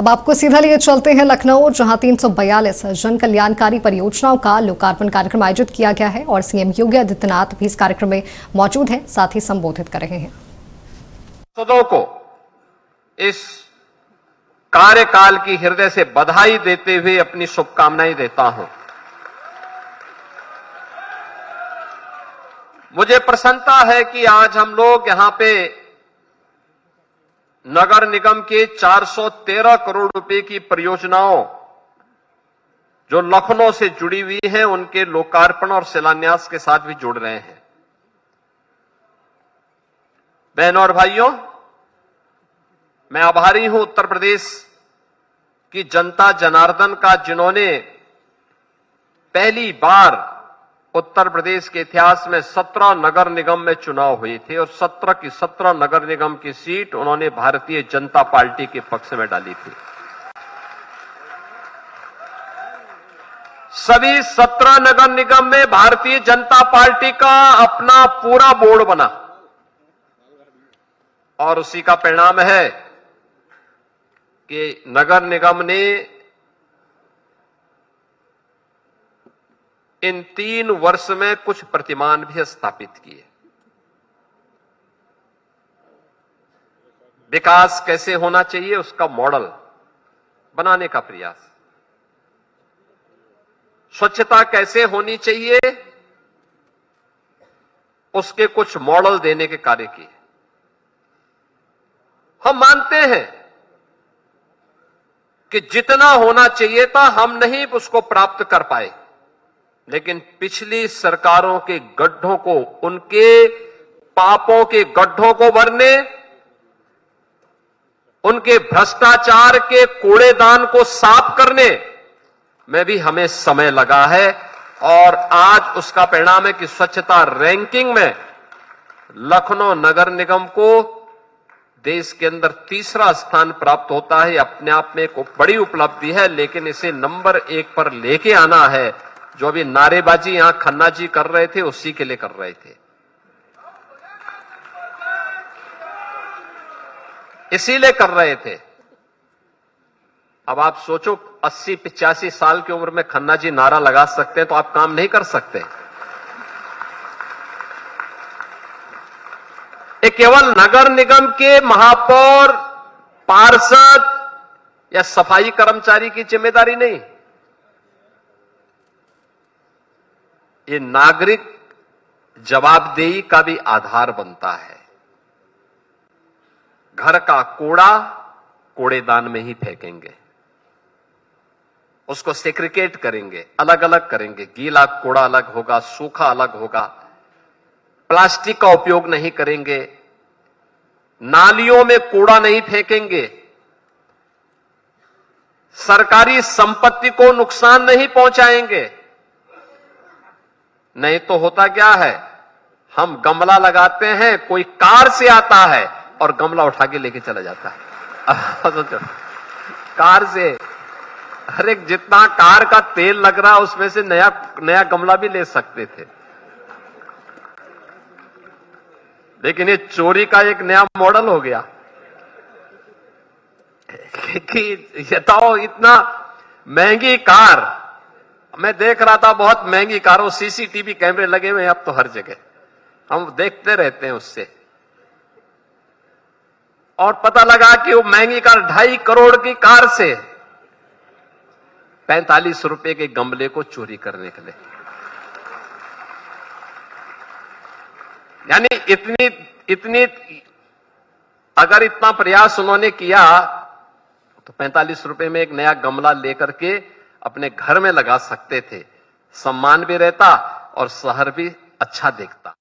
अब आपको सीधा लिए चलते हैं लखनऊ, जहां 342 जन कल्याणकारी परियोजनाओं का लोकार्पण कार्यक्रम आयोजित किया गया है और सीएम योगी आदित्यनाथ भी इस कार्यक्रम में मौजूद हैं, साथ ही संबोधित कर रहे हैं। सांसदों को इस कार्यकाल की हृदय से बधाई देते हुए अपनी शुभकामनाएं देता हूं। मुझे प्रसन्नता है कि आज हम लोग यहां पे नगर निगम के 413 करोड़ रुपए की परियोजनाओं जो लखनऊ से जुड़ी हुई हैं, उनके लोकार्पण और शिलान्यास के साथ भी जुड़ रहे हैं। बहनों और भाइयों, मैं आभारी हूं उत्तर प्रदेश की जनता जनार्दन का, जिन्होंने पहली बार उत्तर प्रदेश के इतिहास में 17 नगर निगम में चुनाव हुए थे और 17 की 17 नगर निगम की सीट उन्होंने भारतीय जनता पार्टी के पक्ष में डाली थी। सभी 17 नगर निगम में भारतीय जनता पार्टी का अपना पूरा बोर्ड बना और उसी का परिणाम है कि नगर निगम ने इन 3 वर्ष में कुछ प्रतिमान भी स्थापित किए। विकास कैसे होना चाहिए उसका मॉडल बनाने का प्रयास, स्वच्छता कैसे होनी चाहिए उसके कुछ मॉडल देने के कार्य किए। हम मानते हैं कि जितना होना चाहिए था हम नहीं उसको प्राप्त कर पाए, लेकिन पिछली सरकारों के गड्ढों को, उनके पापों के गड्ढों को भरने, उनके भ्रष्टाचार के कूड़ेदान को साफ करने में भी हमें समय लगा है और आज उसका परिणाम है कि स्वच्छता रैंकिंग में लखनऊ नगर निगम को देश के अंदर 3रा स्थान प्राप्त होता है। अपने आप में एक बड़ी उपलब्धि है, लेकिन इसे नंबर 1 पर लेके आना है। जो अभी नारेबाजी यहां खन्ना जी कर रहे थे, उसी के लिए कर रहे थे, इसीलिए कर रहे थे। अब आप सोचो 80-85 साल की उम्र में खन्ना जी नारा लगा सकते हैं तो आप काम नहीं कर सकते। ये केवल नगर निगम के महापौर, पार्षद या सफाई कर्मचारी की जिम्मेदारी नहीं, ये नागरिक जवाबदेही का भी आधार बनता है। घर का कूड़ा कूड़ेदान में ही फेंकेंगे, उसको सेग्रीगेट करेंगे, अलग अलग करेंगे। गीला कूड़ा अलग होगा, सूखा अलग होगा, प्लास्टिक का उपयोग नहीं करेंगे, नालियों में कूड़ा नहीं फेंकेंगे, सरकारी संपत्ति को नुकसान नहीं पहुंचाएंगे। नहीं तो होता क्या है, हम गमला लगाते हैं, कोई कार से आता है और गमला उठा के लेके चला जाता है। कार से, अरे जितना कार का तेल लग रहा है उसमें से नया गमला भी ले सकते थे, लेकिन ये चोरी का एक नया मॉडल हो गया कि ये तो इतना महंगी कार, मैं देख रहा था बहुत महंगी कारों, सीसीटीवी कैमरे लगे हुए हैं अब तो हर जगह, हम देखते रहते हैं उससे, और पता लगा कि वो महंगी कार 2.5 करोड़ की कार से 45 रुपए के गमले को चोरी करने के लिए, यानी इतनी अगर इतना प्रयास उन्होंने किया तो 45 रुपए में एक नया गमला लेकर के अपने घर में लगा सकते थे। सम्मान भी रहता और शहर भी अच्छा दिखता।